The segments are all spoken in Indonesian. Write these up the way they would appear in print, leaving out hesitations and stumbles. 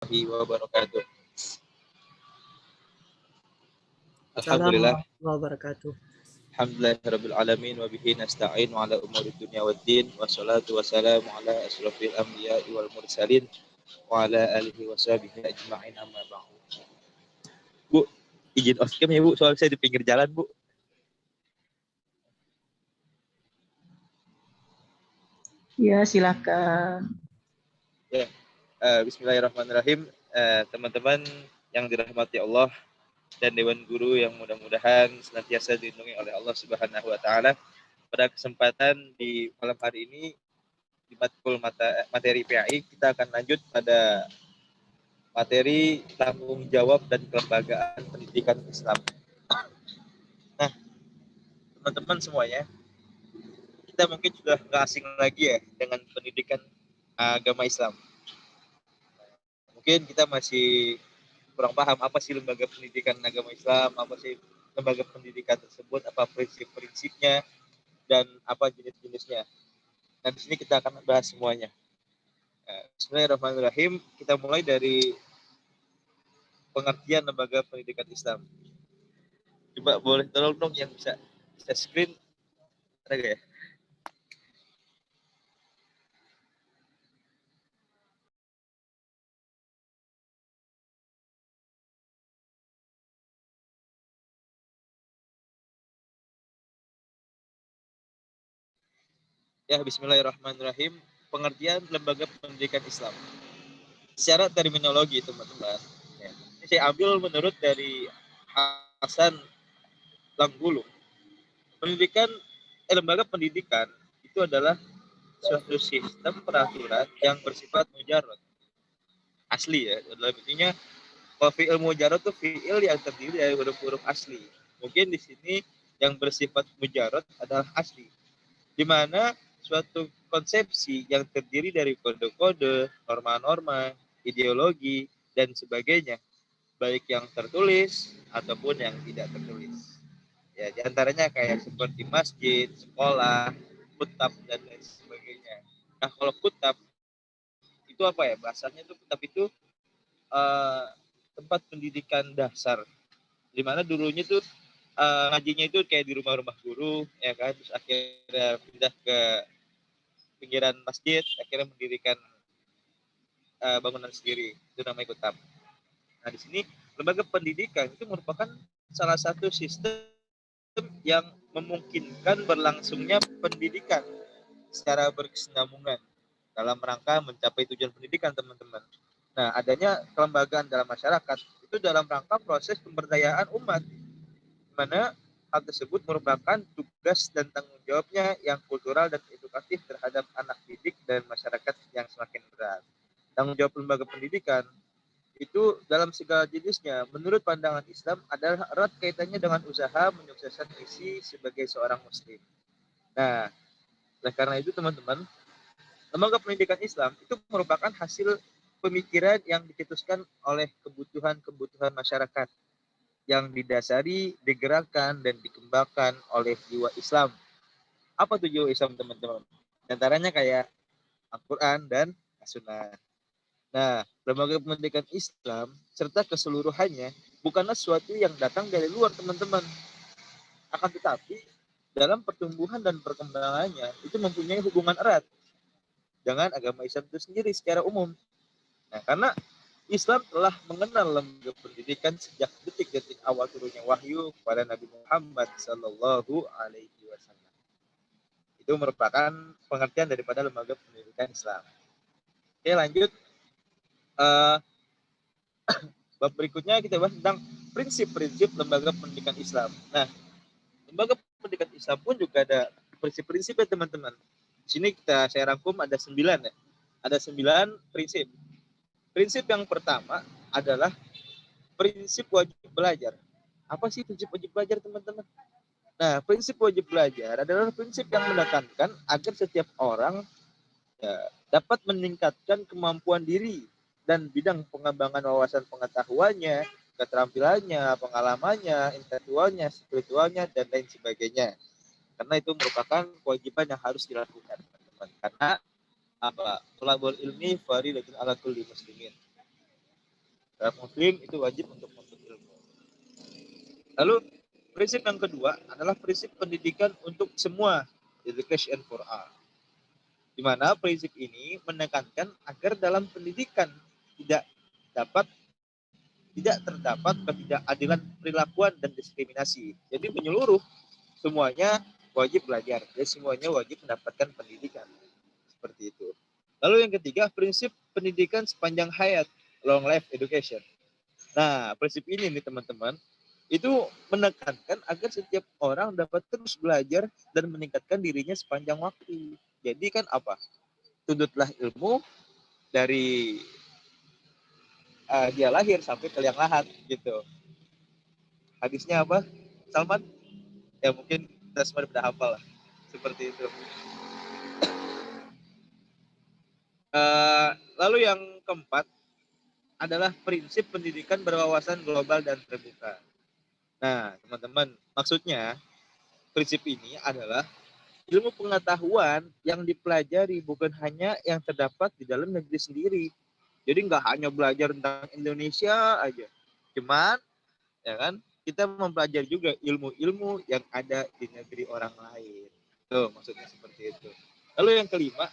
wabarakatuh. Alhamdulillah, Assalamualaikum wabarakatuh. alhamdulillahirabbil alamin wa bihi nasta'in wa ala umuri dunya waddin wassalatu wassalamu ala asyrofil anbiya'i wal mursalin wa ala alihi washabihi ajma'in amma ba'du. Bu, izin off cam ya Bu, soal saya di pinggir jalan Bu. Ya, silakan. Ya, Bismillahirrahmanirrahim. Teman-teman yang dirahmati Allah dan Dewan Guru yang mudah-mudahan senantiasa dilindungi oleh Allah Subhanahu wa taala. Pada kesempatan di malam hari ini di matkul materi PAI kita akan lanjut pada materi tanggung jawab dan kelembagaan pendidikan Islam. Nah, teman-teman semuanya, kita mungkin sudah nggak asing lagi ya dengan pendidikan agama Islam. Mungkin kita masih kurang paham apa sih lembaga pendidikan agama Islam, apa sih lembaga pendidikan tersebut, apa prinsip-prinsipnya, dan apa jenis-jenisnya. Nah, di sini kita akan bahas semuanya. Bismillahirrahmanirrahim. Kita mulai dari pengertian lembaga pendidikan Islam. Coba boleh tolong dong yang bisa screen ada gak ya? Ya, Bismillahirrahmanirrahim. Pengertian lembaga pendidikan Islam. Secara terminologi, teman-teman. Ya. Ini saya ambil menurut dari Hasan Langgulung. Lembaga pendidikan itu adalah suatu sistem peraturan yang bersifat mujarad. Asli ya. Dalam intinya, kalau fi'il mujarad itu fi'il yang terdiri dari huruf-huruf asli. Mungkin di sini yang bersifat mujarad adalah asli. Di mana suatu konsepsi yang terdiri dari kode-kode, norma-norma, ideologi, dan sebagainya, baik yang tertulis ataupun yang tidak tertulis. Ya, diantaranya kayak seperti masjid, sekolah, kutab, dan lain sebagainya. Nah, kalau kutab itu apa ya? Bahasanya itu kutab itu uh, tempat pendidikan dasar. Di mana dulunya tuh ngajinya itu kayak di rumah-rumah guru, ya kan? Terus akhirnya pindah ke pinggiran masjid, akhirnya mendirikan bangunan sendiri, itu namanya kutab. Nah, di sini lembaga pendidikan itu merupakan salah satu sistem yang memungkinkan berlangsungnya pendidikan secara berkesinambungan dalam rangka mencapai tujuan pendidikan, teman-teman. Nah, adanya kelembagaan dalam masyarakat itu dalam rangka proses pemberdayaan umat, di mana hal tersebut merupakan tugas dan tanggung jawabnya yang kultural dan edukatif terhadap anak didik dan masyarakat yang semakin berat. Tanggung jawab lembaga pendidikan itu dalam segala jenisnya menurut pandangan Islam adalah erat kaitannya dengan usaha menyukseskan misi sebagai seorang muslim. Nah, oleh karena itu teman-teman, lembaga pendidikan Islam itu merupakan hasil pemikiran yang dicetuskan oleh kebutuhan-kebutuhan masyarakat yang didasari, digerakkan, dan dikembangkan oleh jiwa Islam. Apa tuh jiwa Islam, teman-teman? Di antaranya kayak Al-Quran dan As-Sunnah. Nah, lembaga pendidikan Islam serta keseluruhannya bukanlah sesuatu yang datang dari luar, teman-teman. Akan tetapi, dalam pertumbuhan dan perkembangannya, itu mempunyai hubungan erat dengan agama Islam itu sendiri secara umum. Nah, karena Islam telah mengenal lembaga pendidikan sejak detik-detik awal turunnya wahyu kepada Nabi Muhammad Sallallahu Alaihi Wasallam. Itu merupakan pengertian daripada lembaga pendidikan Islam. Oke, lanjut. Bab berikutnya kita bahas tentang prinsip-prinsip lembaga pendidikan Islam. Nah, lembaga pendidikan Islam pun juga ada prinsip-prinsip ya, teman-teman. Di sini saya rangkum ada 9 ya. Ada 9 prinsip. Prinsip yang pertama adalah prinsip wajib belajar. Apa sih prinsip wajib belajar, teman-teman? Nah, prinsip wajib belajar adalah prinsip yang menekankan agar setiap orang ya, dapat meningkatkan kemampuan diri dan bidang pengembangan wawasan pengetahuannya, keterampilannya, pengalamannya, intelektualnya, spiritualnya, dan lain sebagainya. Karena itu merupakan kewajiban yang harus dilakukan, teman-teman. Karena apa? Thalabul ilmi fardhatun ala kulli muslimin. Setiap muslim itu wajib untuk menuntut ilmu. Lalu prinsip yang kedua adalah prinsip pendidikan untuk semua, education for all. Di mana prinsip ini menekankan agar dalam pendidikan tidak terdapat ketidakadilan perilakuan dan diskriminasi. Jadi menyeluruh, semuanya wajib belajar, jadi semuanya wajib mendapatkan pendidikan. Seperti itu. Lalu yang ketiga, prinsip pendidikan sepanjang hayat, long life education. Nah, prinsip ini nih teman-teman, itu menekankan agar setiap orang dapat terus belajar dan meningkatkan dirinya sepanjang waktu. Jadi kan apa? Tuntutlah ilmu dari dia lahir sampai ke liang lahat gitu. Hadisnya apa, Salman? Ya mungkin kita semua sudah hafal lah. Seperti itu. Lalu yang keempat adalah prinsip pendidikan berwawasan global dan terbuka. Nah, teman-teman, maksudnya prinsip ini adalah ilmu pengetahuan yang dipelajari bukan hanya yang terdapat di dalam negeri sendiri. Jadi nggak hanya belajar tentang Indonesia aja. Cuman, ya kan, kita mempelajari juga ilmu-ilmu yang ada di negeri orang lain. Tuh, maksudnya seperti itu. Lalu yang kelima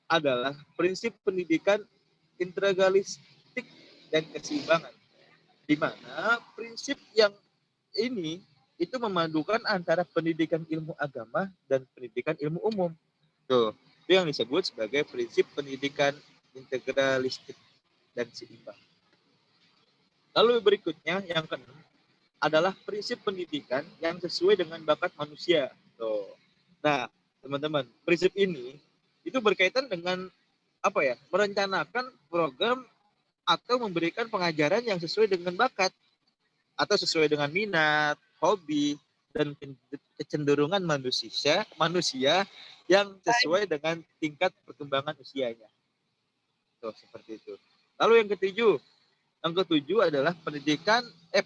adalah prinsip pendidikan integralistik dan keseimbangan. Di mana prinsip yang ini itu memadukan antara pendidikan ilmu agama dan pendidikan ilmu umum. Tuh, itu yang disebut sebagai prinsip pendidikan integralistik dan seimbang. Lalu berikutnya yang keenam adalah prinsip pendidikan yang sesuai dengan bakat manusia. Tuh. Nah, teman-teman, prinsip ini itu berkaitan dengan apa ya? Merencanakan program atau memberikan pengajaran yang sesuai dengan bakat atau sesuai dengan minat, hobi, dan kecenderungan manusia yang sesuai dengan tingkat perkembangan usianya. Tuh, seperti itu. Lalu yang ketujuh adalah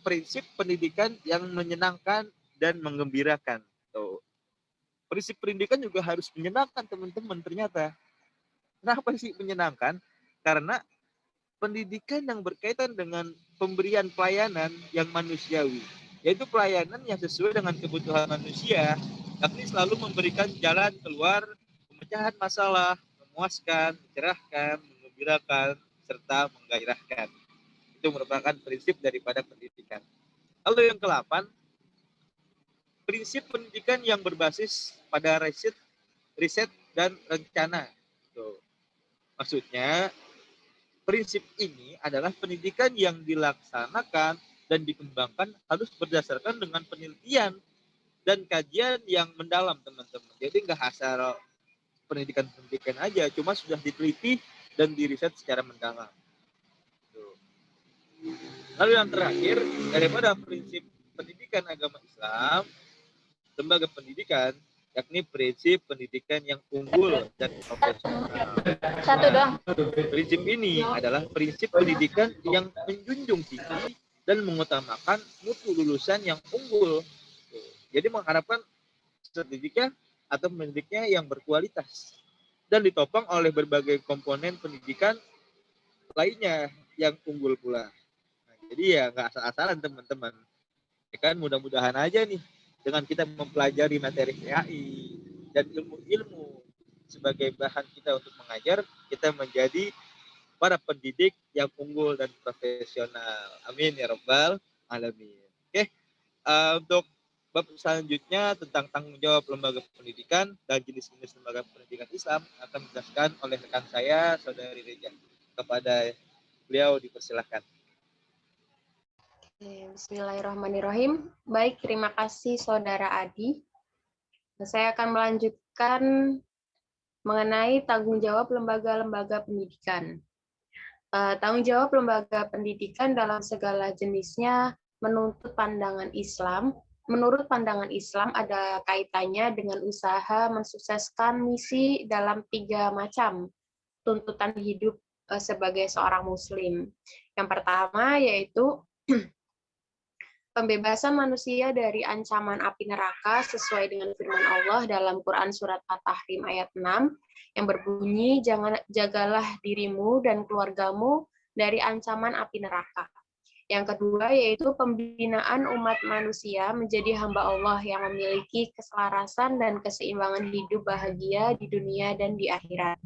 prinsip pendidikan yang menyenangkan dan menggembirakan. Tuh. Prinsip pendidikan juga harus menyenangkan, teman-teman, ternyata. Kenapa sih menyenangkan? Karena pendidikan yang berkaitan dengan pemberian pelayanan yang manusiawi, yaitu pelayanan yang sesuai dengan kebutuhan manusia, yakni selalu memberikan jalan keluar, pemecahan masalah, memuaskan, mencerahkan, menggembirakan, serta menggairahkan. Itu merupakan prinsip daripada pendidikan. Lalu yang ke-8, prinsip pendidikan yang berbasis pada riset dan rencana. Tuh. Maksudnya, prinsip ini adalah pendidikan yang dilaksanakan dan dikembangkan harus berdasarkan dengan penelitian dan kajian yang mendalam, teman-teman. Jadi nggak asal pendidikan aja, cuma sudah diteliti dan diriset secara mendalam. Lalu yang terakhir, daripada prinsip pendidikan agama Islam, lembaga pendidikan, yakni prinsip pendidikan yang unggul dan profesional. Satu dong. Prinsip ini adalah prinsip pendidikan yang menjunjung tinggi dan mengutamakan mutu lulusan yang unggul. Jadi mengharapkan pendidiknya atau pendidiknya yang berkualitas dan ditopang oleh berbagai komponen pendidikan lainnya yang unggul pula. Nah, jadi ya nggak asal-asalan, teman-teman. Ya kan, mudah-mudahan aja nih dengan kita mempelajari materi PAI dan ilmu-ilmu sebagai bahan kita untuk mengajar, kita menjadi para pendidik yang unggul dan profesional. Amin ya rabbal alamin. Oke, untuk bab selanjutnya tentang tanggung jawab lembaga pendidikan dan jenis-jenis lembaga pendidikan Islam akan dijelaskan oleh rekan saya, Saudari Reja. Kepada beliau dipersilahkan. Bismillahirrahmanirrahim. Baik, terima kasih Saudara Adi. Saya akan melanjutkan mengenai tanggung jawab lembaga-lembaga pendidikan. Tanggung jawab lembaga pendidikan dalam segala jenisnya menurut pandangan Islam ada kaitannya dengan usaha mensukseskan misi dalam 3 macam tuntutan hidup sebagai seorang muslim. Yang pertama yaitu pembebasan manusia dari ancaman api neraka sesuai dengan firman Allah dalam Quran Surat At-Tahrim ayat 6 yang berbunyi, jagalah dirimu dan keluargamu dari ancaman api neraka. Yang kedua yaitu pembinaan umat manusia menjadi hamba Allah yang memiliki keselarasan dan keseimbangan hidup bahagia di dunia dan di akhirat.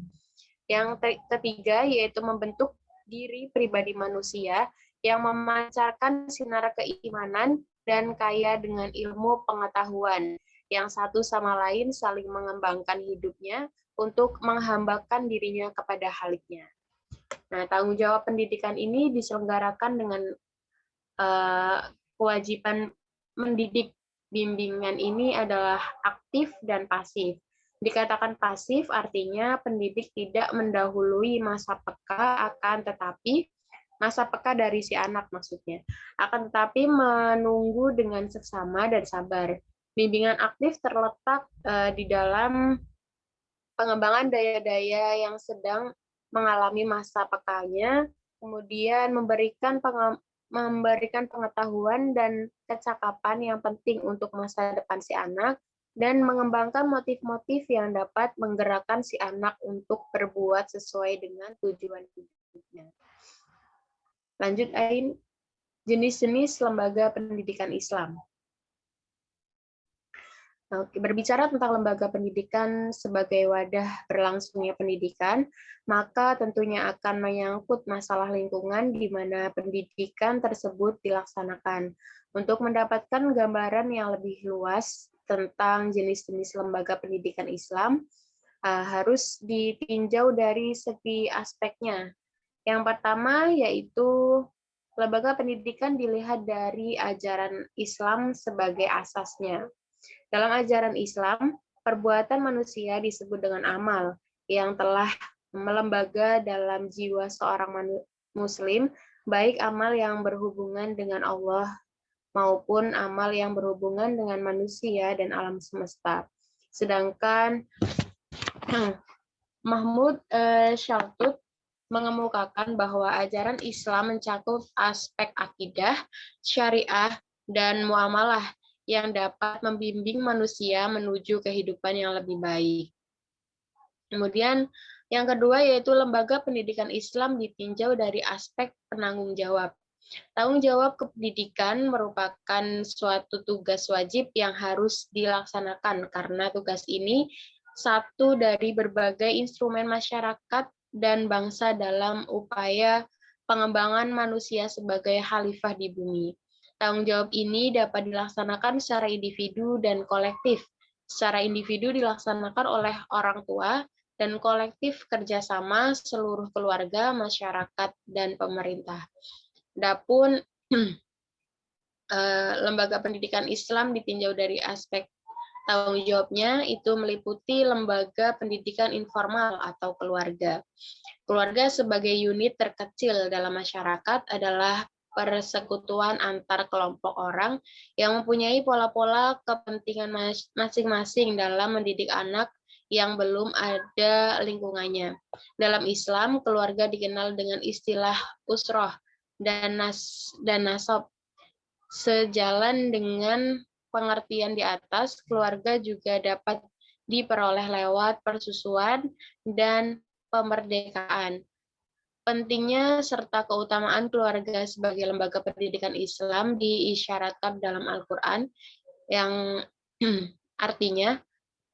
Yang ketiga yaitu membentuk diri pribadi manusia yang memancarkan sinar keimanan dan kaya dengan ilmu pengetahuan, yang satu sama lain saling mengembangkan hidupnya untuk menghambakan dirinya kepada Khalik-Nya. Nah, tanggung jawab pendidikan ini diselenggarakan dengan kewajiban mendidik. Bimbingan ini adalah aktif dan pasif. Dikatakan pasif artinya pendidik tidak mendahului masa peka, akan tetapi masa peka dari si anak maksudnya, akan tetapi menunggu dengan seksama dan sabar. Bimbingan aktif terletak di dalam pengembangan daya-daya yang sedang mengalami masa pekanya, kemudian memberikan pengetahuan dan kecakapan yang penting untuk masa depan si anak, dan mengembangkan motif-motif yang dapat menggerakkan si anak untuk berbuat sesuai dengan tujuan hidupnya. Lanjut, Ain. Jenis-jenis lembaga pendidikan Islam. Oke, berbicara tentang lembaga pendidikan sebagai wadah berlangsungnya pendidikan, maka tentunya akan menyangkut masalah lingkungan di mana pendidikan tersebut dilaksanakan. Untuk mendapatkan gambaran yang lebih luas tentang jenis-jenis lembaga pendidikan Islam, harus ditinjau dari segi aspeknya. Yang pertama yaitu lembaga pendidikan dilihat dari ajaran Islam sebagai asasnya. Dalam ajaran Islam, perbuatan manusia disebut dengan amal yang telah melembaga dalam jiwa seorang muslim, baik amal yang berhubungan dengan Allah maupun amal yang berhubungan dengan manusia dan alam semesta. Sedangkan Mahmud Shaltut mengemukakan bahwa ajaran Islam mencakup aspek akidah, syariah, dan muamalah yang dapat membimbing manusia menuju kehidupan yang lebih baik. Kemudian yang kedua yaitu lembaga pendidikan Islam ditinjau dari aspek penanggung jawab. Tanggung jawab kependidikan merupakan suatu tugas wajib yang harus dilaksanakan karena tugas ini satu dari berbagai instrumen masyarakat dan bangsa dalam upaya pengembangan manusia sebagai khalifah di bumi. Tanggung jawab ini dapat dilaksanakan secara individu dan kolektif. Secara individu dilaksanakan oleh orang tua dan kolektif kerjasama seluruh keluarga, masyarakat, dan pemerintah. Adapun lembaga pendidikan Islam ditinjau dari aspek tanggung jawabnya itu meliputi lembaga pendidikan informal atau keluarga. Keluarga sebagai unit terkecil dalam masyarakat adalah persekutuan antar kelompok orang yang mempunyai pola-pola kepentingan masing-masing dalam mendidik anak yang belum ada lingkungannya. Dalam Islam, keluarga dikenal dengan istilah usroh dan nasab. Sejalan dengan pengertian di atas, keluarga juga dapat diperoleh lewat persusuan dan pemerdekaan. Pentingnya serta keutamaan keluarga sebagai lembaga pendidikan Islam diisyaratkan dalam Al-Quran yang artinya,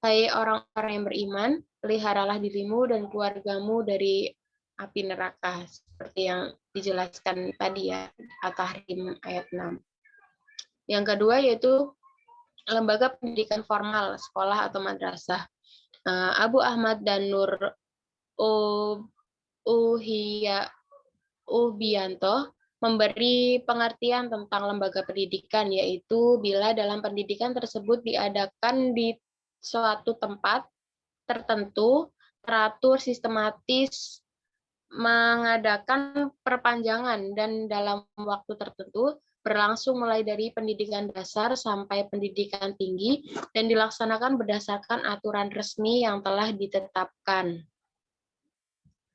hai orang-orang yang beriman, peliharalah dirimu dan keluargamu dari api neraka, seperti yang dijelaskan tadi ya, At-Tahrim ayat 6. Yang kedua yaitu lembaga pendidikan formal, sekolah atau madrasah. Abu Ahmad dan Nur Ubianto memberi pengertian tentang lembaga pendidikan, yaitu bila dalam pendidikan tersebut diadakan di suatu tempat tertentu, teratur, sistematis, mengadakan perpanjangan, dan dalam waktu tertentu, berlangsung mulai dari pendidikan dasar sampai pendidikan tinggi, dan dilaksanakan berdasarkan aturan resmi yang telah ditetapkan.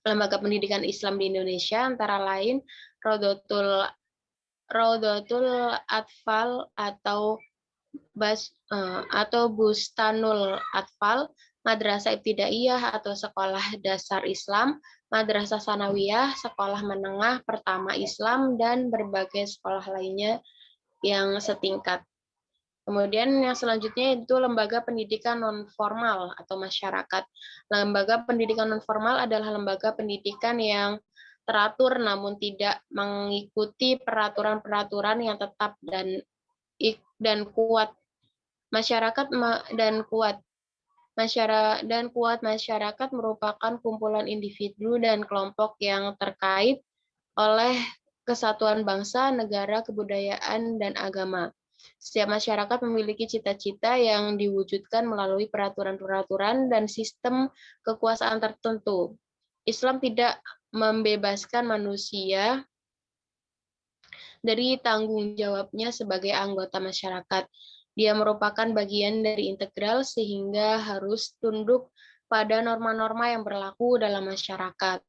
Lembaga pendidikan Islam di Indonesia antara lain Raudatul Atfal atau Bustanul Atfal, Madrasah Ibtidaiyah atau sekolah dasar Islam, Madrasah Sanawiyah, sekolah menengah pertama Islam, dan berbagai sekolah lainnya yang setingkat. Kemudian yang selanjutnya itu lembaga pendidikan non-formal atau masyarakat. Lembaga pendidikan non-formal adalah lembaga pendidikan yang teratur namun tidak mengikuti peraturan-peraturan yang tetap dan kuat. Masyarakat dan kuat masyarakat merupakan kumpulan individu dan kelompok yang terkait oleh kesatuan bangsa, negara, kebudayaan, dan agama. Setiap masyarakat memiliki cita-cita yang diwujudkan melalui peraturan-peraturan dan sistem kekuasaan tertentu. Islam tidak membebaskan manusia dari tanggung jawabnya sebagai anggota masyarakat. Dia merupakan bagian dari integral sehingga harus tunduk pada norma-norma yang berlaku dalam masyarakat.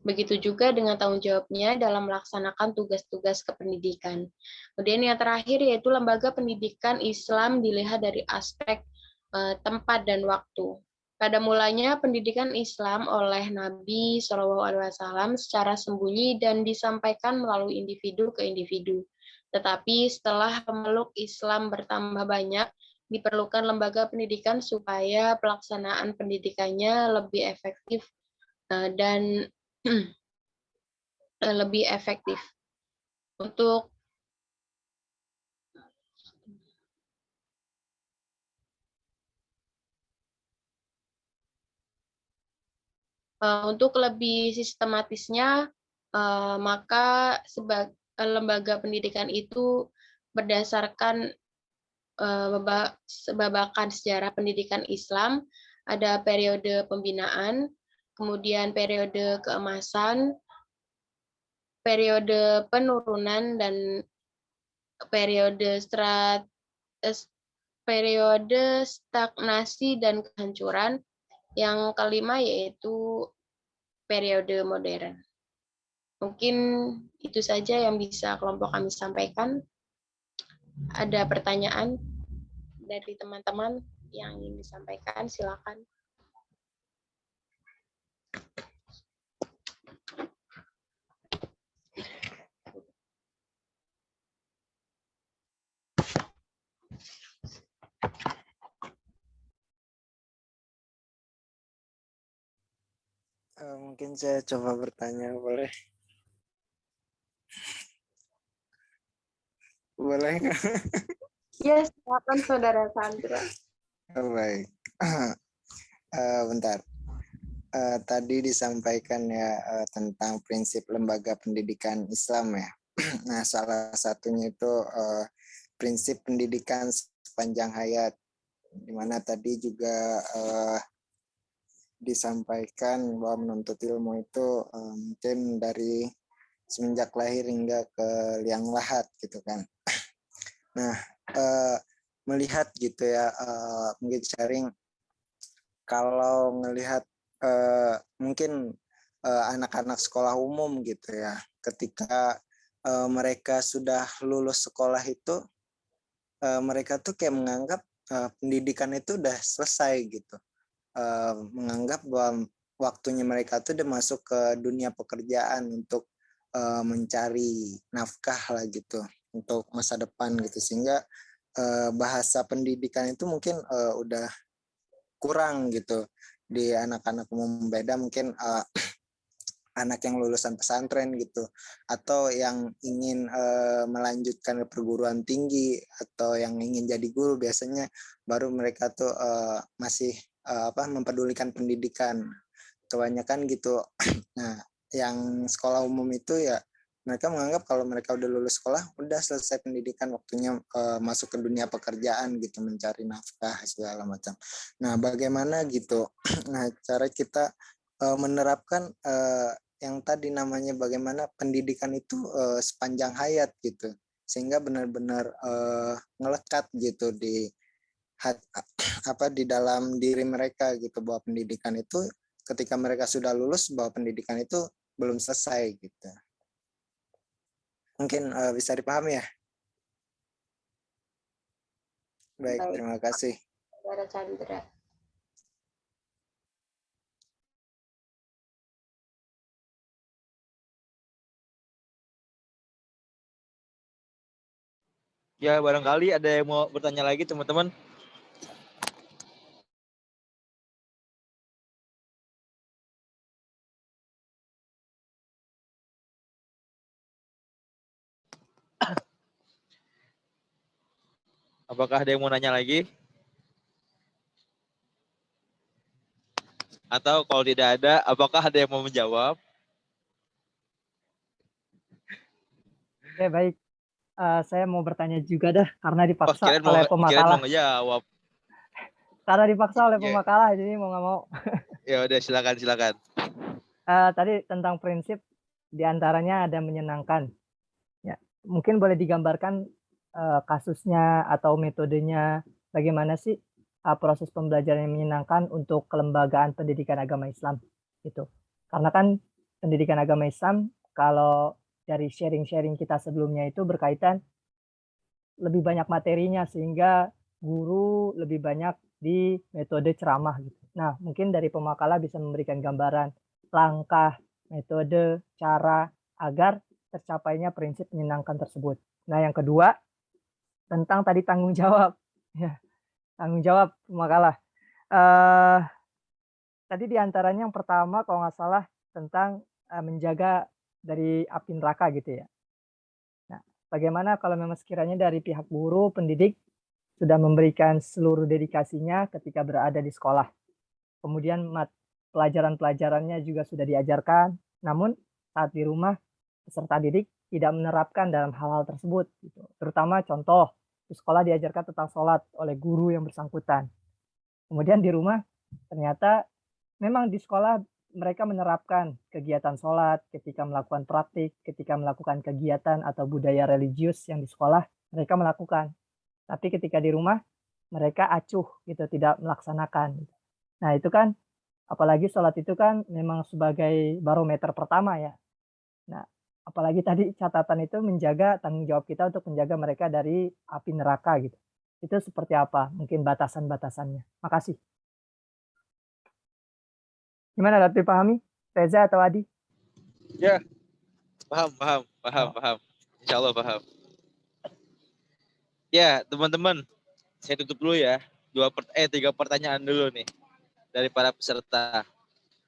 Begitu juga dengan tanggung jawabnya dalam melaksanakan tugas-tugas kependidikan. Kemudian yang terakhir yaitu lembaga pendidikan Islam dilihat dari aspek tempat dan waktu. Pada mulanya pendidikan Islam oleh Nabi SAW secara sembunyi dan disampaikan melalui individu ke individu. Tetapi setelah pemeluk Islam bertambah banyak, diperlukan lembaga pendidikan supaya pelaksanaan pendidikannya lebih efektif dan lebih efektif. Untuk lebih sistematisnya, maka lembaga pendidikan itu berdasarkan babakan sejarah pendidikan Islam, ada periode pembinaan, kemudian periode keemasan, periode penurunan, dan periode periode stagnasi dan kehancuran. Yang kelima yaitu periode modern. Mungkin itu saja yang bisa kelompok kami sampaikan. Ada pertanyaan dari teman-teman yang ingin disampaikan, silakan. Mungkin saya coba bertanya, boleh? Boleh nggak? Ya, silakan Saudara Sandra. Oh, baik. Bentar. Tadi disampaikan ya tentang prinsip lembaga pendidikan Islam ya. Nah, salah satunya itu prinsip pendidikan sepanjang hayat, di mana tadi juga disampaikan bahwa menuntut ilmu itu mungkin dari semenjak lahir hingga ke liang lahat gitu kan. Nah, melihat gitu ya, mungkin sharing kalau ngelihat mungkin anak-anak sekolah umum gitu ya, ketika mereka sudah lulus sekolah itu, mereka tuh kayak menganggap pendidikan itu udah selesai gitu. Menganggap bahwa waktunya mereka tuh udah masuk ke dunia pekerjaan untuk mencari nafkah lah gitu untuk masa depan gitu, sehingga bahasa pendidikan itu mungkin udah kurang gitu di anak-anak umum. Beda mungkin anak yang lulusan pesantren gitu, atau yang ingin melanjutkan ke perguruan tinggi, atau yang ingin jadi guru, biasanya baru mereka tuh masih mempedulikan pendidikan kebanyakan gitu. Nah, yang sekolah umum itu ya mereka menganggap kalau mereka udah lulus sekolah udah selesai pendidikan, waktunya masuk ke dunia pekerjaan gitu, mencari nafkah segala macam. Nah, bagaimana gitu nah cara kita menerapkan yang tadi namanya bagaimana pendidikan itu sepanjang hayat gitu, sehingga benar-benar ngelekat gitu di di dalam diri mereka gitu, bahwa pendidikan itu ketika mereka sudah lulus, bahwa pendidikan itu belum selesai gitu. Mungkin bisa dipahami ya. Baik, terima kasih. Saudara Chandra. Ya, barangkali ada yang mau bertanya lagi, teman-teman. Apakah ada yang mau nanya lagi? Atau kalau tidak ada, apakah ada yang mau menjawab? Oke, baik. Saya mau bertanya juga dah, karena Oh, dipaksa kirain mau oleh kirain mau pemakalah. ngejawab. Karena dipaksa oleh Ya, pemakalah, jadi mau nggak mau. ya udah silakan. Tadi tentang prinsip, diantaranya ada menyenangkan. Ya, mungkin boleh digambarkan kasusnya atau metodenya, bagaimana sih proses pembelajaran yang menyenangkan untuk kelembagaan pendidikan agama Islam itu. Karena kan pendidikan agama Islam kalau dari sharing-sharing kita sebelumnya itu berkaitan lebih banyak materinya sehingga guru lebih banyak di metode ceramah gitu. Nah, mungkin dari pemakalah bisa memberikan gambaran langkah, metode, cara agar tercapainya prinsip menyenangkan tersebut. Nah, yang kedua tentang tadi tanggung jawab. Ya, tanggung jawab pemakalah. Eh tadi diantaranya yang pertama kalau nggak salah tentang menjaga dari api neraka gitu ya. Nah, bagaimana kalau memang sekiranya dari pihak guru, pendidik sudah memberikan seluruh dedikasinya ketika berada di sekolah. Kemudian pelajaran-pelajarannya juga sudah diajarkan, namun saat di rumah peserta didik tidak menerapkan dalam hal-hal tersebut gitu. Terutama contoh, di sekolah diajarkan tentang sholat oleh guru yang bersangkutan. Kemudian di rumah ternyata memang di sekolah mereka menerapkan kegiatan sholat ketika melakukan praktik, ketika melakukan kegiatan atau budaya religius yang di sekolah mereka melakukan. Tapi ketika di rumah mereka acuh gitu, tidak melaksanakan. Nah itu kan apalagi sholat itu kan memang sebagai barometer pertama ya. Nah apalagi tadi catatan itu menjaga tanggung jawab kita untuk menjaga mereka dari api neraka gitu. Itu seperti apa mungkin batasan-batasannya? Makasih. Gimana Lutfi pahami? Reza atau Adi? Ya, paham. Oh. Insya Allah paham. Ya, teman-teman, saya tutup dulu ya. 3 pertanyaan dulu nih dari para peserta.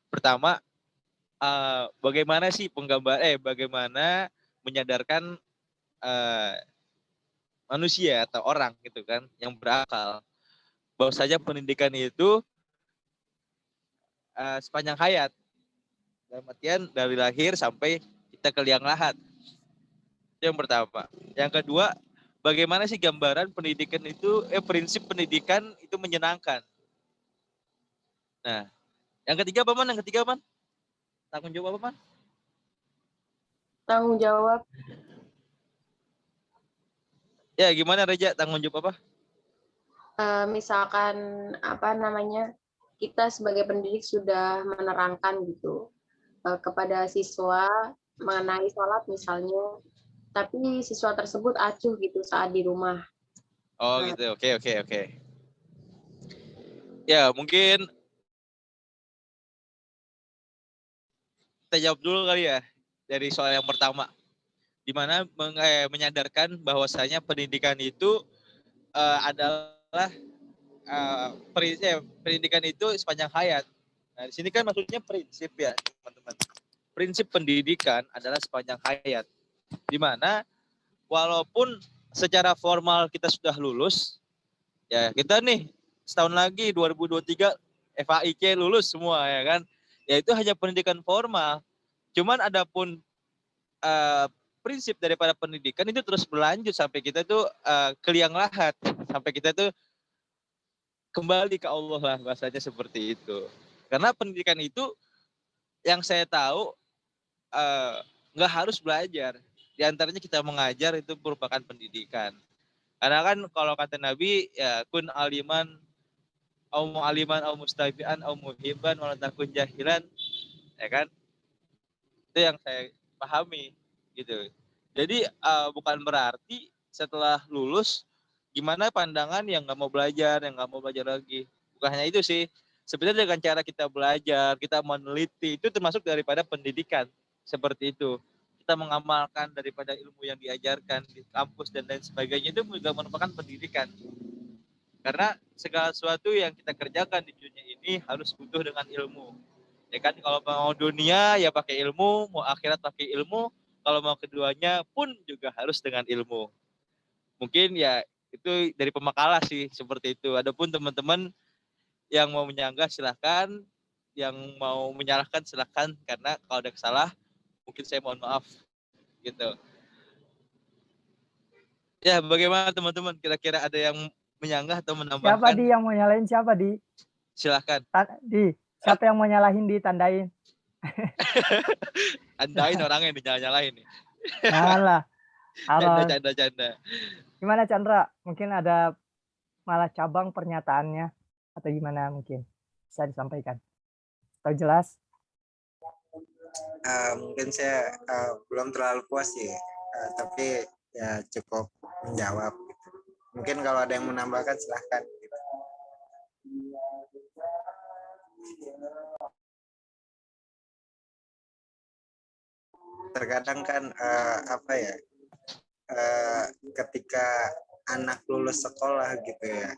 Pertama, bagaimana menyadarkan manusia atau orang gitu kan yang berakal bahwa saja pendidikan itu sepanjang hayat, dalam artian dari lahir sampai kita ke liang lahat. Itu yang pertama. Yang kedua, bagaimana sih gambaran pendidikan itu prinsip pendidikan itu menyenangkan. Nah, yang ketiga apa, Man? Tanggung jawab apa, Man? Tanggung jawab. Ya, gimana Reja? Tanggung jawab apa? Misalkan kita sebagai pendidik sudah menerangkan gitu kepada siswa mengenai sholat misalnya, tapi siswa tersebut acuh gitu saat di rumah. Oh gitu, oke. Ya mungkin kita jawab dulu kali ya dari soal yang pertama, di mana menyadarkan bahwasanya pendidikan itu adalah pendidikan itu sepanjang hayat. Nah di sini kan maksudnya prinsip ya teman-teman. Prinsip pendidikan adalah sepanjang hayat, di mana walaupun secara formal kita sudah lulus, ya kita nih setahun lagi 2023 FAIC lulus semua ya kan. Ya itu hanya pendidikan formal. Cuman adapun prinsip daripada pendidikan itu terus berlanjut sampai kita tuh ke liang lahat, sampai kita tuh kembali ke Allah lah, bahasanya seperti itu. Karena pendidikan itu yang saya tahu nggak harus belajar. Di antaranya kita mengajar itu merupakan pendidikan. Karena kan kalau kata Nabi ya kun aliman au mu'aliman au mustafian au muhibban wala takun jahilan, ya kan? Itu yang saya pahami gitu. Jadi bukan berarti setelah lulus gimana pandangan yang nggak mau belajar, yang nggak mau belajar lagi. Bukan hanya itu sih. Sebenarnya dengan cara kita belajar, kita meneliti itu termasuk daripada pendidikan seperti itu. kita mengamalkan daripada ilmu yang diajarkan di kampus dan lain sebagainya, itu juga merupakan pendidikan. Karena segala sesuatu yang kita kerjakan di dunia ini harus butuh dengan ilmu. Ya kan, kalau mau dunia ya pakai ilmu, mau akhirat pakai ilmu, kalau mau keduanya pun juga harus dengan ilmu. Mungkin ya itu dari pemakalah sih seperti itu. Adapun teman-teman yang mau menyanggah silahkan, yang mau menyalahkan silahkan, karena kalau ada salah mungkin saya mohon maaf gitu. Ya, bagaimana teman-teman? Kira-kira ada yang menyanggah atau Siapa menambahkan? Di yang mau nyalahin siapa Di? Silahkan. Siapa yang mau nyalahin ditandain? Andain orangnya yang dinyala-nyalain nih. Jangan lah. Canda. Gimana Chandra? Mungkin ada malah cabang pernyataannya atau gimana mungkin bisa disampaikan? Atau jelas? Mungkin saya belum terlalu puas sih, tapi ya cukup menjawab. Mungkin kalau ada yang menambahkan silahkan. Terkadang kan ketika anak lulus sekolah gitu ya,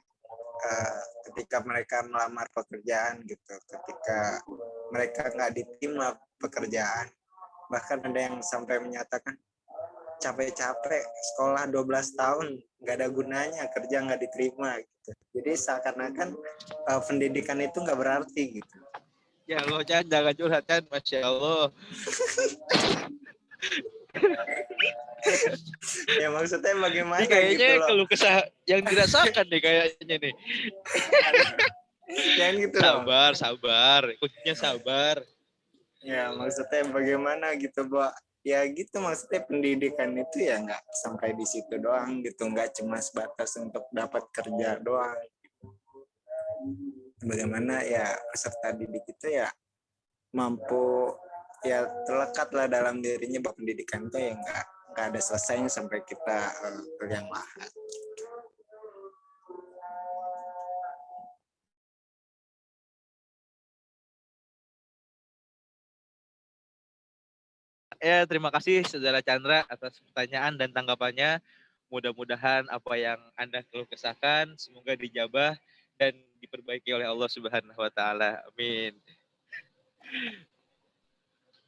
ketika mereka melamar pekerjaan gitu, ketika mereka nggak diterima pekerjaan, bahkan ada yang sampai menyatakan capek-capek sekolah 12 tahun nggak ada gunanya, kerja nggak diterima gitu. Jadi seakan-akan pendidikan itu nggak berarti gitu. Ya Allah, Chan, jangan curhat, Chan. Masya Allah. Ya maksudnya bagaimana ini kayaknya gitu loh. keluh kesah yang dirasakan nih kayaknya nih. Jangan gitu Sabar. Kuncinya sabar. Ya maksudnya bagaimana gitu, Bu. Ya gitu, maksudnya pendidikan itu ya nggak sampai di situ doang gitu, nggak cuma sebatas untuk dapat kerja doang. Bagaimana ya peserta didik itu ya mampu ya terlekat lah dalam dirinya bahwa pendidikan itu ya nggak ada selesainya sampai kita kuliah lahat. Ya, terima kasih Saudara Chandra atas pertanyaan dan tanggapannya. Mudah-mudahan apa yang Anda keluh kesahkan semoga dijabah dan diperbaiki oleh Allah Subhanahu wa taala. Amin.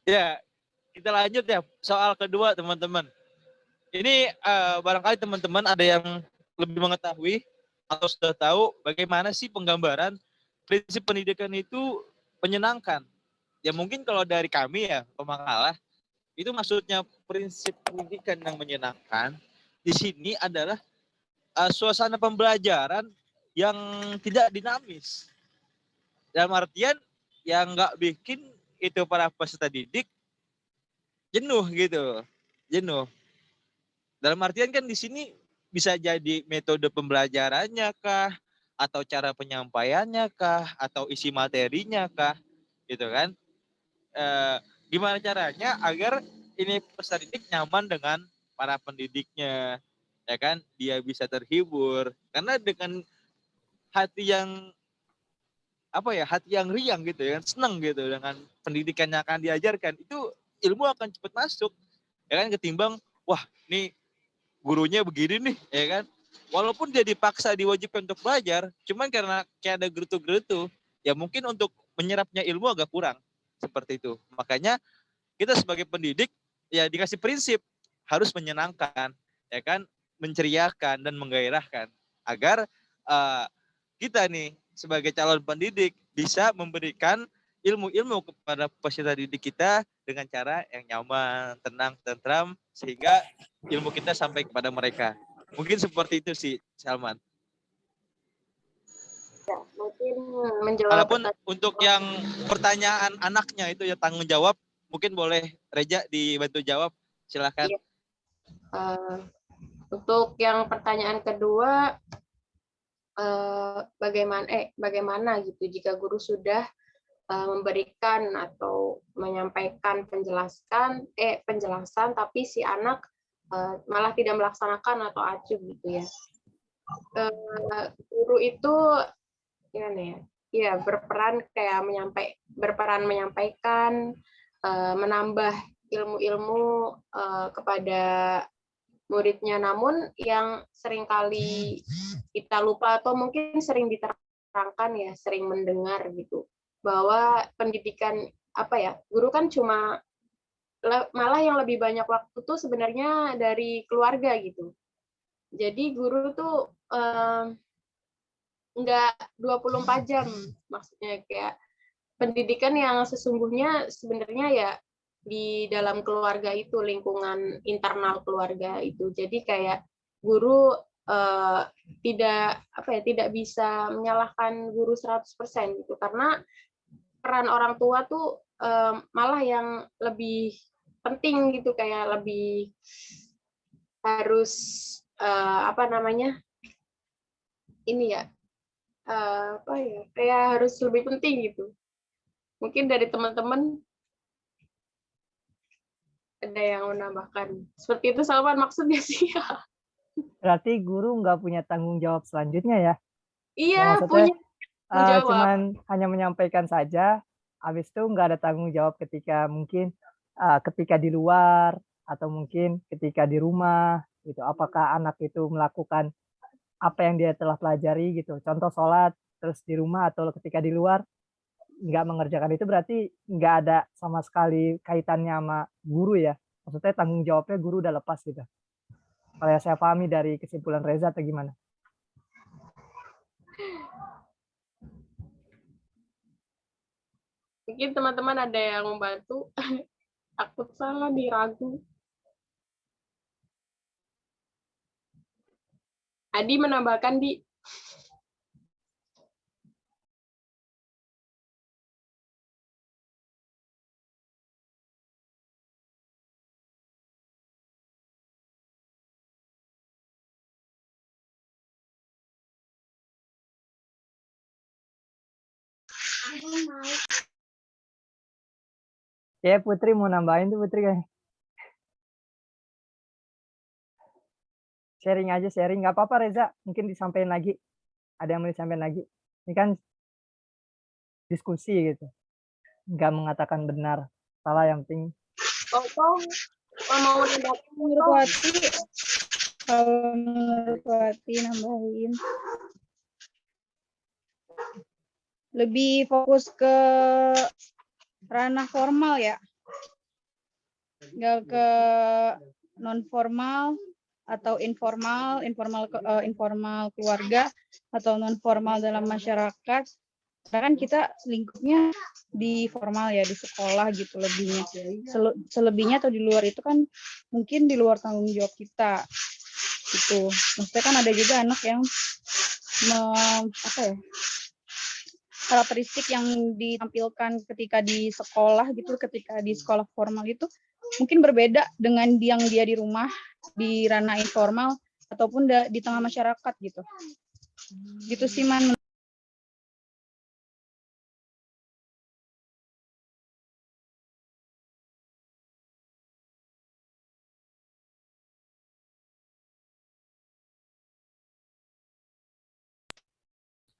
Ya, kita lanjut ya soal kedua, teman-teman. Ini barangkali teman-teman ada yang lebih mengetahui atau sudah tahu bagaimana sih penggambaran prinsip pendidikan itu menyenangkan. Ya mungkin kalau dari kami ya, pemakalah, itu maksudnya prinsip pendidikan yang menyenangkan di sini adalah suasana pembelajaran yang tidak dinamis. Dalam artian yang nggak bikin itu para peserta didik jenuh gitu. Jenuh. Dalam artian kan di sini bisa jadi metode pembelajarannya kah, atau cara penyampaiannya kah, atau isi materinya kah, gitu kan? Gimana caranya agar ini peserta didik nyaman dengan para pendidiknya, ya kan? Dia bisa terhibur karena dengan hati yang hati yang riang gitu ya, seneng gitu dengan pendidikan yang akan diajarkan, itu ilmu akan cepat masuk, ya kan, ketimbang wah nih gurunya begini nih, ya kan, walaupun dia dipaksa diwajibkan untuk belajar, cuman karena kayak ada gerutu-gerutu, ya mungkin untuk menyerapnya ilmu agak kurang, seperti itu. Makanya kita sebagai pendidik ya dikasih prinsip harus menyenangkan, ya kan, menceriakan dan menggairahkan agar kita nih sebagai calon pendidik bisa memberikan ilmu-ilmu kepada peserta didik kita dengan cara yang nyaman, tenang, tentram, sehingga ilmu kita sampai kepada mereka. Mungkin seperti itu sih, Salman. Ya, mungkin menjawab. Walaupun untuk yang pertanyaan anaknya itu ya tanggung jawab, mungkin boleh Reja dibantu jawab, silakan. Ya. Untuk yang pertanyaan kedua, bagaimana gitu jika guru sudah memberikan atau menyampaikan penjelasan tapi si anak malah tidak melaksanakan atau acuh gitu ya. Guru itu gimana ya? Ya berperan menyampaikan, menambah ilmu-ilmu kepada muridnya, namun yang seringkali kita lupa atau mungkin sering diterangkan ya, sering mendengar gitu, bahwa pendidikan guru kan cuma malah yang lebih banyak waktu tuh sebenarnya dari keluarga gitu. Jadi guru tuh nggak 24 jam, maksudnya kayak pendidikan yang sesungguhnya sebenarnya ya di dalam keluarga itu, lingkungan internal keluarga itu. Jadi kayak guru tidak bisa menyalahkan guru 100% gitu, karena peran orang tua tuh malah yang lebih penting gitu, kayak lebih harus ini ya kayak harus lebih penting gitu. Mungkin dari teman-teman ada yang menambahkan seperti itu, Salman, maksudnya sih ya. Berarti guru nggak punya tanggung jawab selanjutnya ya? Iya, Ya maksudnya punya tanggung jawab. cuman hanya menyampaikan saja, habis itu nggak ada tanggung jawab ketika mungkin ketika di luar atau mungkin ketika di rumah gitu. Apakah anak itu melakukan apa yang dia telah pelajari gitu. Contoh sholat, terus di rumah atau ketika di luar nggak mengerjakan itu, berarti nggak ada sama sekali kaitannya sama guru ya. Maksudnya tanggung jawabnya guru udah lepas gitu. Kalau yang saya pahami dari kesimpulan Reza atau gimana? Mungkin teman-teman ada yang membantu. Takut salah, diragu. Adi menambahkan, Di. Ya Putri mau nambahin tuh Putri kayak. Sharing aja, sharing. Nggak apa-apa Reza, mungkin disampaikan lagi. Ada yang mau disampaikan lagi. Ini kan diskusi gitu. Nggak mengatakan benar, salah, yang penting. Mau menambahkan? Menurut Wati nambahin. Lebih fokus ke ranah formal ya. Nggak ke non formal atau informal keluarga atau non formal dalam masyarakat. Karena kan kita lingkupnya di formal ya, di sekolah gitu lebihnya. Selebihnya atau di luar itu kan mungkin di luar tanggung jawab kita gitu. Maksudnya kan ada juga anak yang karakteristik yang ditampilkan ketika di sekolah gitu, ketika di sekolah formal itu mungkin berbeda dengan yang dia di rumah, di ranah informal ataupun di tengah masyarakat gitu. Gitu sih, Man.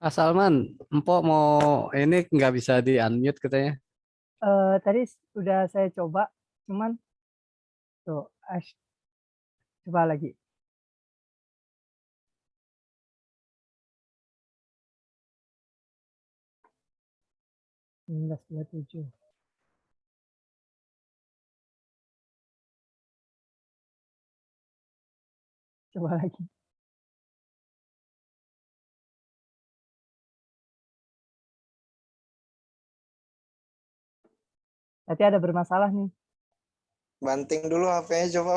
Salman, Empok mau ini nggak bisa di unmute katanya. Tadi sudah saya coba, cuman tuh, coba lagi. -27. Coba lagi. Berarti ada bermasalah nih. Banting dulu HP-nya coba.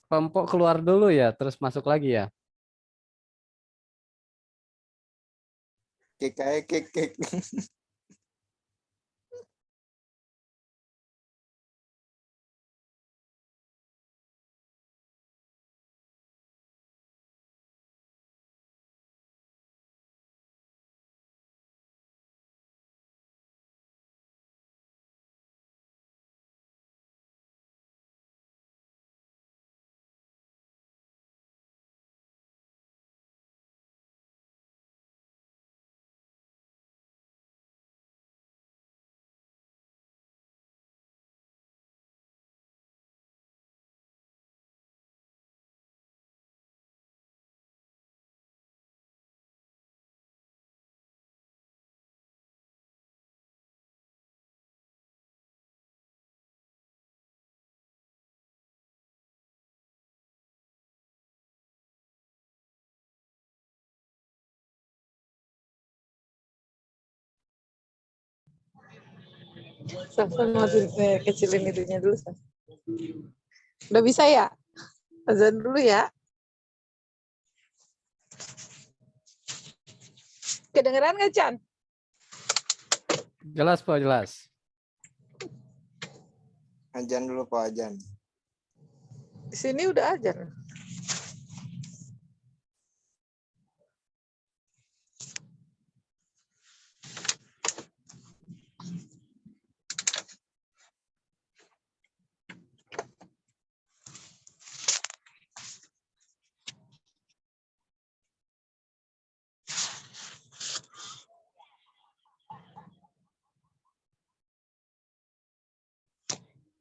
Empok keluar dulu ya, terus masuk lagi ya. Kik. Sama kecilin itunya dulu. Udah bisa ya? Azan dulu ya. Kedengeran nggak, Chan? Jelas, Po, jelas. Ajan dulu Pak Ajan. Di sini udah azan.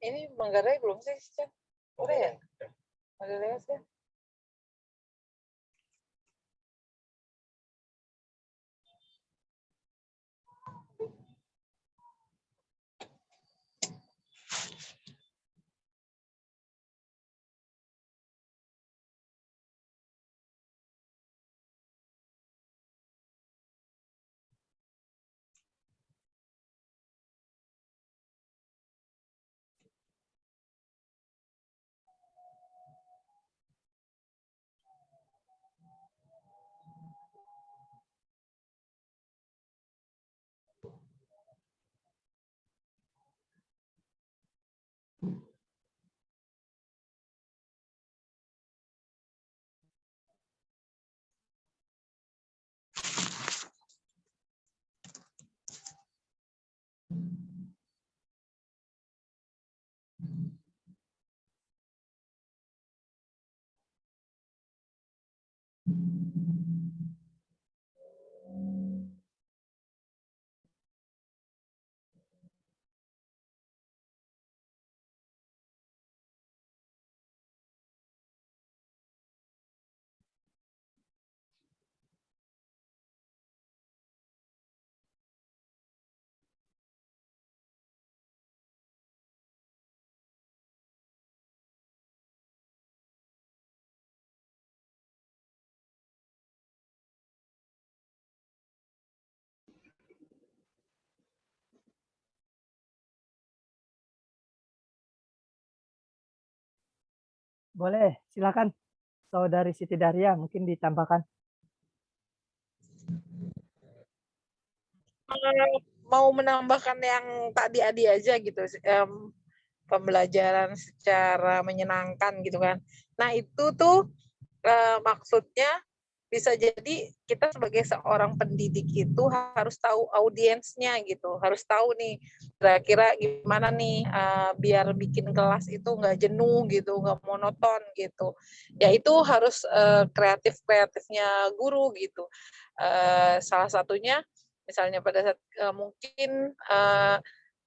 Ini Manggarai belum sih, Chan? Udah ya? Udah lewat ya? Boleh, silakan. Saudari Siti Daria mungkin ditambahkan. Mau menambahkan yang tadi Adi aja gitu, pembelajaran secara menyenangkan gitu kan. Nah itu tuh maksudnya bisa jadi kita sebagai seorang pendidik itu harus tahu audiensnya gitu, harus tahu nih kira-kira gimana nih biar bikin kelas itu nggak jenuh gitu, nggak monoton gitu. Ya itu harus kreatifnya guru gitu. Salah satunya misalnya pada saat mungkin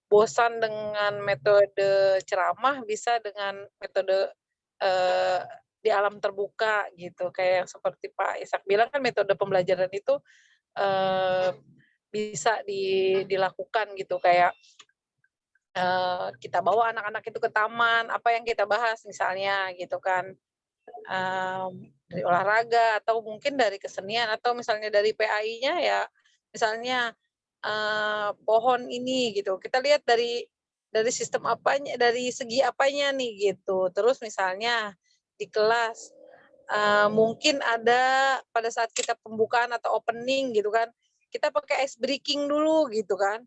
bosan dengan metode ceramah bisa dengan metode di alam terbuka gitu, kayak yang seperti Pak Ishak bilang kan metode pembelajaran itu bisa dilakukan gitu, kayak kita bawa anak-anak itu ke taman, apa yang kita bahas misalnya gitu kan, dari olahraga atau mungkin dari kesenian atau misalnya dari PAI-nya ya misalnya pohon ini gitu, kita lihat dari sistem apanya, dari segi apanya nih gitu. Terus misalnya di kelas mungkin ada pada saat kita pembukaan atau opening gitu kan, kita pakai ice breaking dulu gitu kan.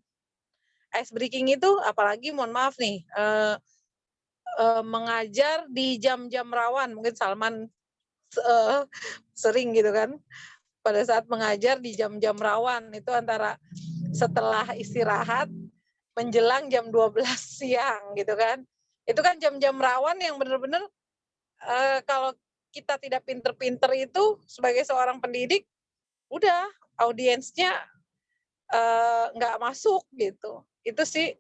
Ice breaking itu apalagi mohon maaf nih, mengajar di jam-jam rawan, mungkin Salman sering gitu kan, pada saat mengajar di jam-jam rawan itu antara setelah istirahat menjelang jam 12 siang gitu kan. Itu kan jam-jam rawan yang benar-benar kalau kita tidak pinter-pinter itu sebagai seorang pendidik, udah audiensnya nggak masuk gitu. Itu sih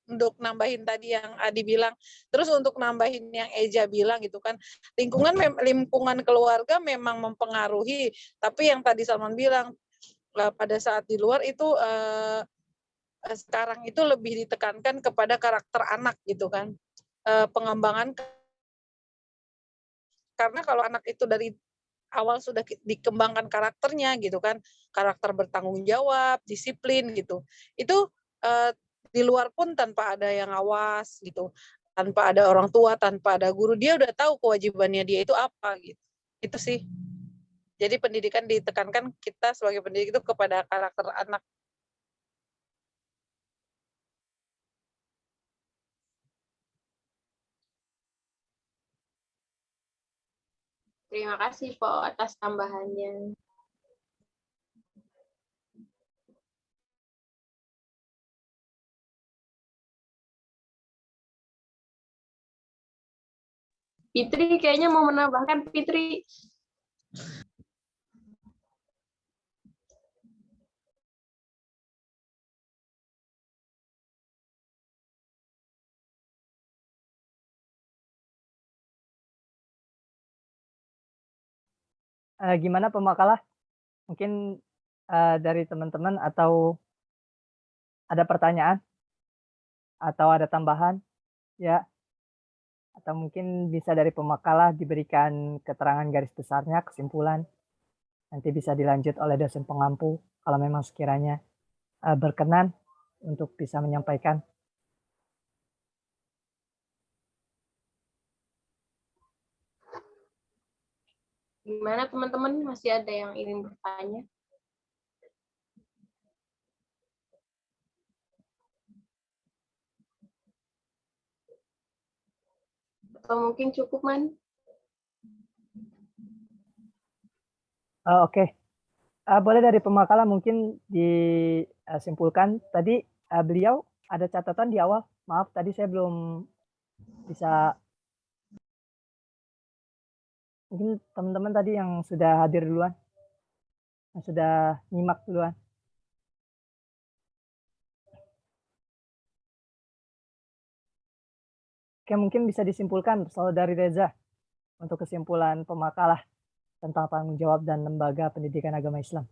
untuk nambahin tadi yang Adi bilang. Terus untuk nambahin yang Eja bilang gitu kan, lingkungan keluarga memang mempengaruhi. Tapi yang tadi Salman bilang, pada saat di luar itu sekarang itu lebih ditekankan kepada karakter anak gitu kan, pengembangan, karena kalau anak itu dari awal sudah dikembangkan karakternya gitu kan, karakter bertanggung jawab, disiplin gitu, itu di luar pun tanpa ada yang awas gitu, tanpa ada orang tua, tanpa ada guru, dia udah tahu kewajibannya dia itu apa gitu. Itu sih. Jadi pendidikan ditekankan kita sebagai pendidik itu kepada karakter anak. Terima kasih Po atas tambahannya. Fitri kayaknya mau menambahkan, Fitri. Gimana pemakalah? Mungkin dari teman-teman atau ada pertanyaan atau ada tambahan ya, atau mungkin bisa dari pemakalah diberikan keterangan garis besarnya, kesimpulan, nanti bisa dilanjut oleh dosen pengampu kalau memang sekiranya berkenan untuk bisa menyampaikan. Gimana teman-teman, masih ada yang ingin bertanya? Atau mungkin cukup, Man? Oke. Boleh dari pemakalah mungkin disimpulkan. Tadi beliau ada catatan di awal. Maaf, tadi saya belum bisa. Mungkin teman-teman tadi yang sudah hadir duluan, yang sudah nyimak duluan. Oke, mungkin bisa disimpulkan Saudari Reza untuk kesimpulan pemakalah tentang tanggung jawab dan lembaga pendidikan agama Islam.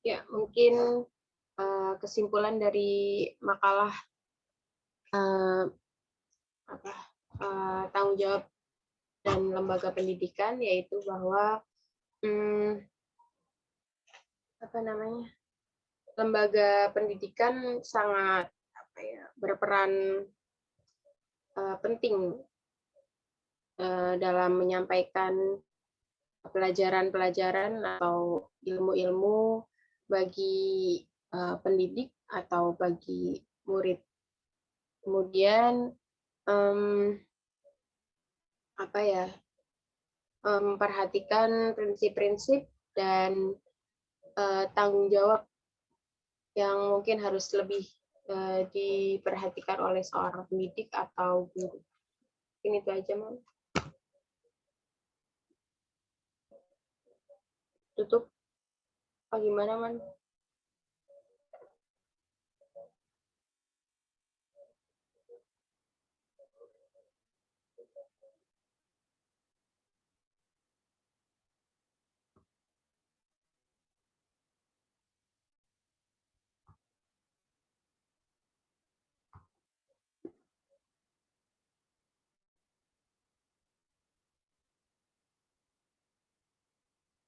Ya, mungkin kesimpulan dari makalah tanggung jawab dan lembaga pendidikan yaitu bahwa lembaga pendidikan sangat berperan penting dalam menyampaikan pelajaran-pelajaran atau ilmu-ilmu bagi pendidik atau bagi murid. Kemudian memperhatikan prinsip-prinsip dan tanggung jawab yang mungkin harus lebih diperhatikan oleh seorang pendidik atau guru. Ini itu aja, Man. Tutup. Bagaimana, Man?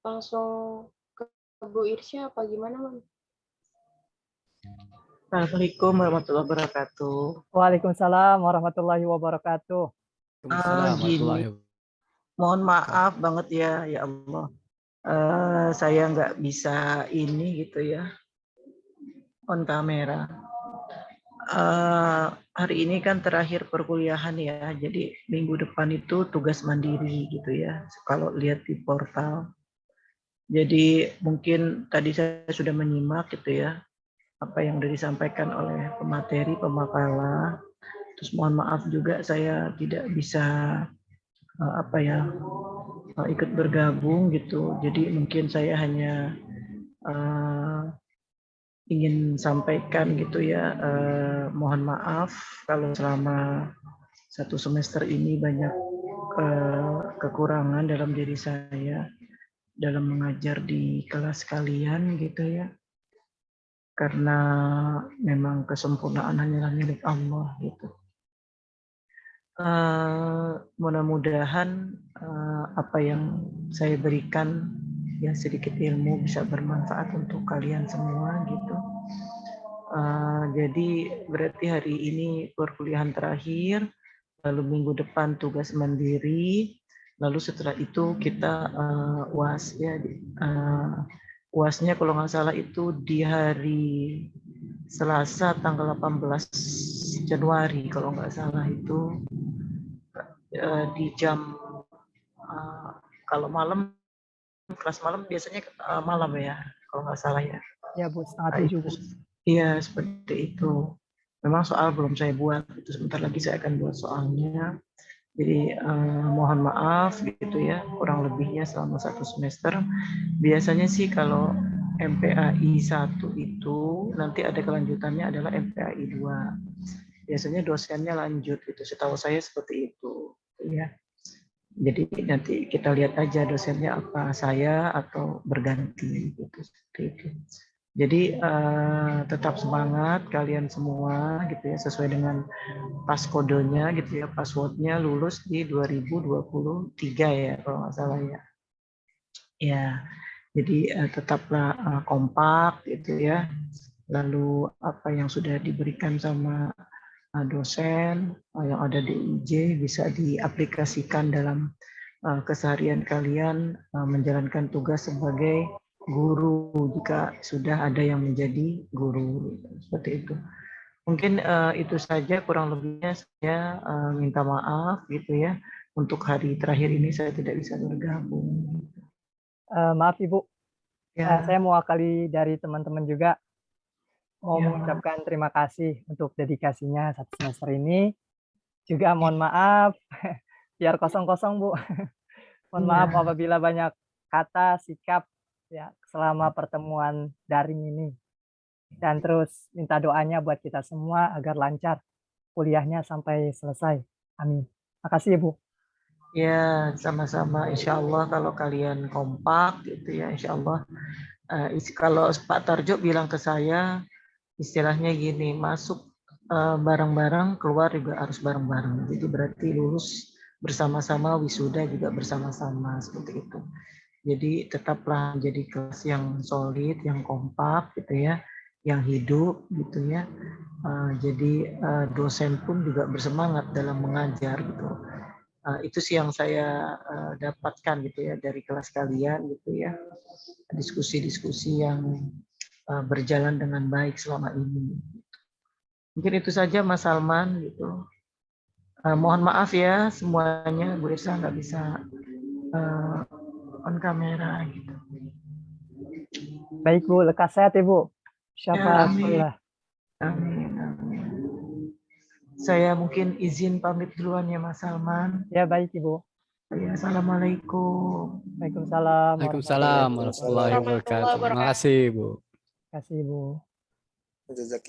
Langsung ke Bu Irsya apa gimana, Man? Assalamualaikum warahmatullahi wabarakatuh. Waalaikumsalam warahmatullahi wabarakatuh. Gini, mohon maaf banget ya Allah. Saya nggak bisa ini gitu ya, on kamera. Hari ini kan terakhir perkuliahan ya, jadi minggu depan itu tugas mandiri gitu ya, kalau lihat di portal. Jadi mungkin tadi saya sudah menyimak gitu ya, apa yang sudah disampaikan oleh pemateri, pemakalah. Terus mohon maaf juga saya tidak bisa ikut bergabung gitu. Jadi mungkin saya hanya ingin sampaikan gitu ya, mohon maaf kalau selama satu semester ini banyak kekurangan dalam diri saya dalam mengajar di kelas kalian gitu ya. Karena memang kesempurnaan hanyalah milik Allah gitu. Mudah-mudahan apa yang saya berikan ya sedikit ilmu bisa bermanfaat untuk kalian semua gitu. Jadi berarti hari ini perkuliahan terakhir, lalu minggu depan tugas mandiri, lalu setelah itu kita UAS ya. UASnya kalau nggak salah itu di hari Selasa tanggal 18 Januari kalau nggak salah itu di jam kalau malam kelas malam biasanya malam ya kalau nggak salah ya. Ya Bu, setengah 7 Bu. Iya seperti itu. Memang soal belum saya buat, itu sebentar lagi saya akan buat soalnya. Jadi mohon maaf gitu ya, kurang lebihnya selama 1 semester. Biasanya sih kalau MPAI 1 itu nanti ada kelanjutannya adalah MPAI 2. Biasanya dosennya lanjut itu, setahu saya seperti itu ya. Jadi nanti kita lihat aja dosennya apa saya atau berganti gitu seperti itu. Jadi tetap semangat kalian semua gitu ya, sesuai dengan passkodenya gitu ya, passwordnya lulus di 2023 ya kalau nggak salah ya. Ya, jadi tetaplah kompak gitu ya. Lalu apa yang sudah diberikan sama dosen yang ada di IJ bisa diaplikasikan dalam keseharian kalian menjalankan tugas sebagai guru jika sudah ada yang menjadi guru seperti itu. Mungkin itu saja kurang lebihnya saya minta maaf gitu ya. Untuk hari terakhir ini saya tidak bisa bergabung. Maaf Ibu, Ya. saya mewakili dari teman-teman juga mau Ya. mengucapkan terima kasih untuk dedikasinya 1 semester ini. Juga mohon maaf biar kosong-kosong Bu. Mohon maaf apabila banyak kata, sikap ya selama pertemuan daring ini. Dan terus minta doanya buat kita semua agar lancar kuliahnya sampai selesai. Amin. Makasih Ibu. Ya, sama-sama. Insya Allah kalau kalian kompak gitu ya, insya Allah. Kalau Pak Tarjo bilang ke saya, istilahnya gini, masuk bareng-bareng, keluar juga harus bareng-bareng. Jadi berarti lulus bersama-sama, wisuda juga bersama-sama seperti itu. Jadi tetaplah menjadi kelas yang solid, yang kompak gitu ya, yang hidup gitu ya. Jadi dosen pun juga bersemangat dalam mengajar gitu. Itu sih yang saya dapatkan gitu ya dari kelas kalian gitu ya. Diskusi-diskusi yang berjalan dengan baik selama ini. Mungkin itu saja Mas Salman gitu. Mohon maaf ya semuanya, Bu Irsa nggak bisa on kamera gitu. Baik Bu, lekas sehat Ibu. Ya, amin. Amin, amin. Saya mungkin izin pamit duluan ya Mas Salman. Ya baik Ibu. Ya, assalamualaikum. Waalaikumsalam. Waalaikumsalam warahmatullahi wabarakatuh. Terima kasih Bu. Terima kasih Bu. Jazakillah.